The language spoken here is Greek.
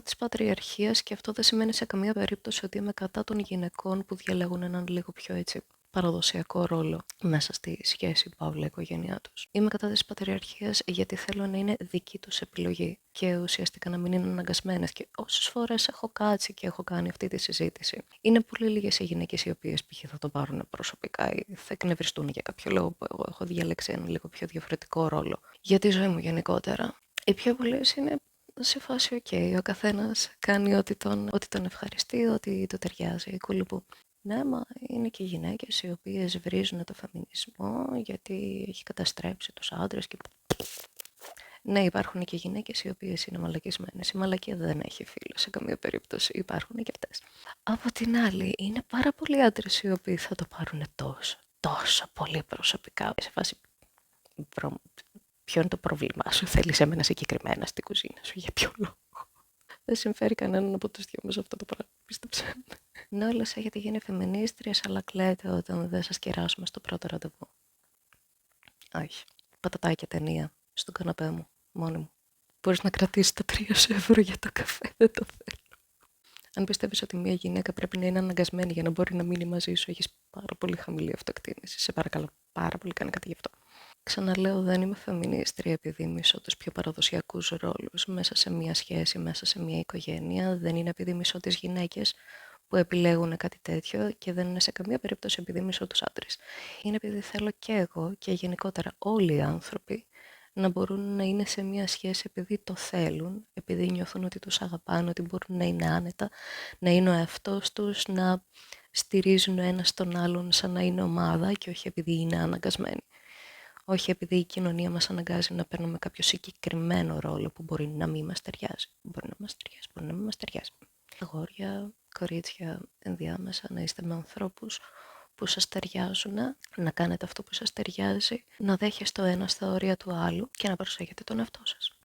της πατριαρχίας και αυτό δεν σημαίνει σε καμία περίπτωση ότι είμαι κατά των γυναικών που διαλέγουν έναν λίγο πιο έτσι παραδοσιακό ρόλο μέσα στη σχέση Παύλα-οικογένειά τους. Είμαι κατά της πατριαρχίας γιατί θέλω να είναι δική τους επιλογή και ουσιαστικά να μην είναι αναγκασμένες. Και όσες φορές έχω κάτσει και έχω κάνει αυτή τη συζήτηση, είναι πολύ λίγες οι γυναίκες οι οποίες π.χ. θα το πάρουν προσωπικά ή θα εκνευριστούν για κάποιο λόγο που εγώ έχω διαλέξει έναν λίγο πιο διαφορετικό ρόλο για τη ζωή μου γενικότερα. Οι πιο πολλές είναι σε φάση ο καθένας κάνει ό,τι τον ευχαριστεί, ό,τι του ταιριάζει, κουλουπού. Ναι, μα είναι και γυναίκες οι οποίες βρίζουν το φεμινισμό γιατί έχει καταστρέψει τους άντρες και... Ναι, υπάρχουν και γυναίκες οι οποίες είναι μαλακισμένες. Η μαλακία δεν έχει φίλο σε καμία περίπτωση. Υπάρχουν και αυτές. Από την άλλη, είναι πάρα πολλοί άντρες οι οποίοι θα το πάρουν τόσο πολύ προσωπικά. Σε φάση, ποιο είναι το πρόβλημά σου, θέλεις εμένα συγκεκριμένα στην κουζίνα σου, για ποιο λόγο? Δεν συμφέρει κανέναν από τους δυο μας αυτό το πράγμα, πίστεψε. Ναι, όλες έχετε γίνει φεμινίστριες, αλλά κλαίτε όταν δεν σας κεράσουμε στο πρώτο ραντεβού. Όχι. Πατατάκια ταινία στον καναπέ μου, μόνη μου. Μπορείς να κρατήσεις τα 3 € για το καφέ, δεν το θέλω. Αν πιστεύεις ότι μια γυναίκα πρέπει να είναι αναγκασμένη για να μπορεί να μείνει μαζί σου, έχεις πάρα πολύ χαμηλή αυτοεκτίμηση. Σε παρακαλώ πάρα πολύ, κάνε κάτι γι' αυτό. Ξαναλέω, δεν είμαι φεμινίστρια επειδή μισώ τους πιο παραδοσιακούς ρόλους μέσα σε μια σχέση, μέσα σε μια οικογένεια. Δεν είναι επειδή μισώ τις γυναίκες που επιλέγουν κάτι τέτοιο και δεν είναι σε καμία περίπτωση επειδή μισώ τους άντρες. Είναι επειδή θέλω και εγώ και γενικότερα όλοι οι άνθρωποι να μπορούν να είναι σε μια σχέση επειδή το θέλουν, επειδή νιώθουν ότι τους αγαπάνε, ότι μπορούν να είναι άνετα, να είναι ο εαυτός τους, να στηρίζουν ο ένας τον άλλον σαν να είναι ομάδα και όχι επειδή είναι αναγκασμένοι. Όχι επειδή η κοινωνία μας αναγκάζει να παίρνουμε κάποιο συγκεκριμένο ρόλο που μπορεί να μην μας ταιριάζει. Μπορεί να μας ταιριάζει, μπορεί να μην μας ταιριάζει. Αγόρια, κορίτσια, ενδιάμεσα να είστε με ανθρώπους που σας ταιριάζουν, να κάνετε αυτό που σας ταιριάζει, να δέχεστε ο ένας τα όρια του άλλου και να προσέχετε τον εαυτό σας.